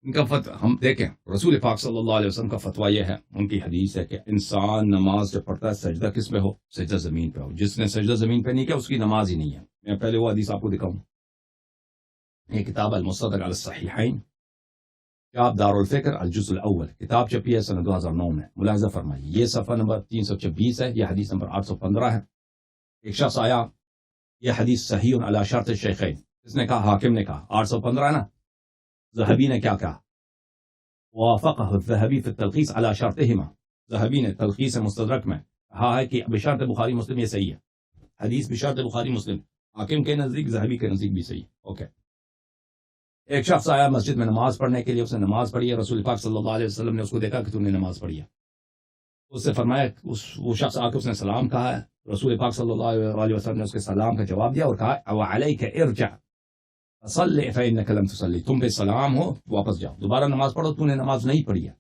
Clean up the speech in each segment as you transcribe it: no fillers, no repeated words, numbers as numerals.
ان کا ہم دیکھیں رسول پاک صلی اللہ علیہ وسلم کا فتویٰ یہ ہے، ان کی حدیث ہے کہ انسان نماز جب پڑھتا ہے سجدہ کس میں ہو؟ سجدہ زمین پہ ہو. جس نے سجدہ زمین پہ نہیں کیا اس کی نماز ہی نہیں ہے. میں پہلے وہ حدیث آپ کو دکھاؤں. یہ کتاب المستدرک علی الصحیحین، کتاب دار الفکر الجزء الاول، کتاب چھپی ہے سنہ 2009 میں. ملاحظہ فرمائیے یہ صفحہ نمبر 326 ہے، یہ حدیث نمبر 815 ہے. ایک شخص آیا، یہ حدیث صحیح علی شرط الشیخین، اس نے کہا، حاکم نے کہا 815 ہے نا. ذہبی نے کیا کہا؟ وافقہ الذہبی فی التلخیص علی شرطہما، ذہبی نے تلخیص مستدرک میں کہا ہے کہ بشرط بخاری مسلم یہ صحیح ہے، حدیث بشرط بخاری مسلم، حاکم کے نزدیک ذہبی کے نزدیک بھی صحیح. اوکے. ایک شخص آیا مسجد میں نماز پڑھنے کے لیے، اس نے نماز پڑھی ہے، رسول پاک صلی اللہ علیہ وسلم نے اس کو دیکھا کہ تم نے نماز پڑھی ہے. اس سے فرمایا، وہ شخص آ کے اس نے سلام کہا ہے، رسول پاک صلی اللہ علیہ وسلم نے اس کے سلام کا جواب دیا اور کہا وعلیک ارجع صلی فانک لم تصلی، تم پہ سلام ہو واپس جاؤ، دوبارہ نماز پڑھو، تم نے نماز نہیں پڑھی ہے.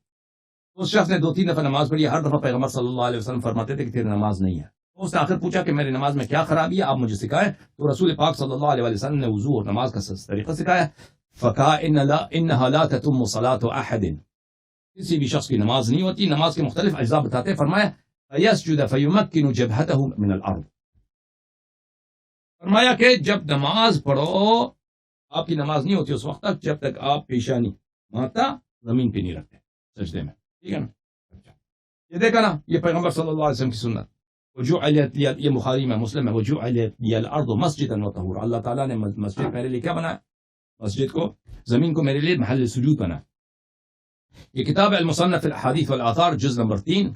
اس شخص نے 2-3 دفعہ نماز پڑھی ہے، ہر دفعہ پیغمبر صلی اللہ علیہ وسلم فرماتے تھے کہ تیری نماز نہیں ہے. اس نے آخر پوچھا کہ میری نماز میں کیا خرابی ہے، آپ مجھے سکھائیں. تو رسول پاک صلی اللہ علیہ وسلم نے وضو اور نماز کا طریقہ سکھایا. فکا انہا لا تتم صلاة احد، کسی بھی شخص کی نماز نہیں ہوتی. نماز کے مختلف اجزاء بتاتے، فرمایا فیسجد فیمکن جبہتہ من الارض، فرمایا کہ جب نماز پڑھو آپ کی نماز نہیں ہوتی اس وقت تک جب تک آپ پیشانی ماتا زمین پہ نہیں رکھتے سجدے میں. ٹھیک ہے نا؟ یہ دیکھا نا، یہ پیغمبر صلی اللہ علیہ وسلم کی سنت. وجعلت لی، یہ بخاری میں مسلم ہے، وجعلت لی الارض مسجدا وطہورا، اللہ تعالیٰ نے مسجد میرے لیے کیا بنایا؟ مسجد کو، زمین کو میرے لیے محل سجود بنا. یہ کتاب المصنف الاحادیث والآثار جز نمبر 3،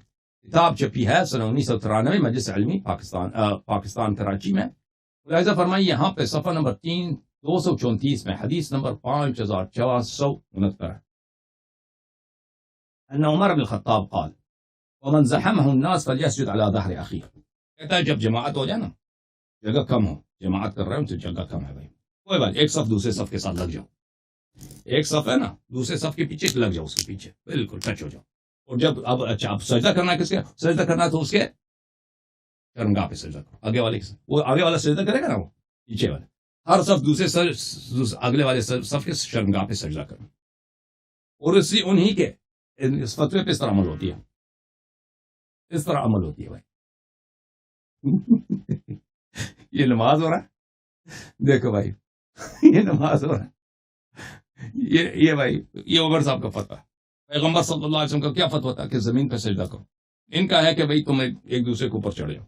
کتاب چھپی ہے سنہ 1993 مجلس علمی پاکستان کراچی میں. ملاحظہ فرمائیے یہاں پہ صفحہ نمبر 234 میں حدیث نمبر 5469 ہے. ان عمر بن الخطاب قال ومن زحمه الناس فليسجد على ظهر اخيه، کہتا ہے جب جماعت ہو جائے نا، جگہ کم ہو، جماعت کر رہے ہوں تو جگہ کم ہے بھائی، کوئی بات، ایک صف دوسرے صف کے ساتھ لگ جاؤ، ایک صف ہے نا دوسرے صف کے پیچھے لگ جاؤ، اس کے پیچھے بالکل ٹچ ہو جاؤ. اور جب اب سجدہ کرنا ہے، کس کے سجدہ کرنا ہے؟ تو اس کے شرمگاہ پہ سجدہ کرو، آگے والے وہ آگے والا سجدہ کرے گا نا، وہ پیچھے والے، ہر صف دوسرے اگلے والے صف کے شرمگاہ پہ سجدہ کرو. اور اسی انہی کے اس فتوے پہ اس طرح عمل ہوتی ہے، اس طرح عمل ہوتی ہے بھائی. یہ نماز ہو رہا ہے، دیکھو بھائی یہ نماز ہو رہا ہے، یہ بھائی یہ عمر صاحب کا فتویٰ ہے. پیغمبر صلی اللہ علیہ وسلم کا کیا فتویٰ تھا کہ زمین پہ سجدہ کرو. ان کا ہے کہ بھائی تم ایک دوسرے کے اوپر چڑھے ہو.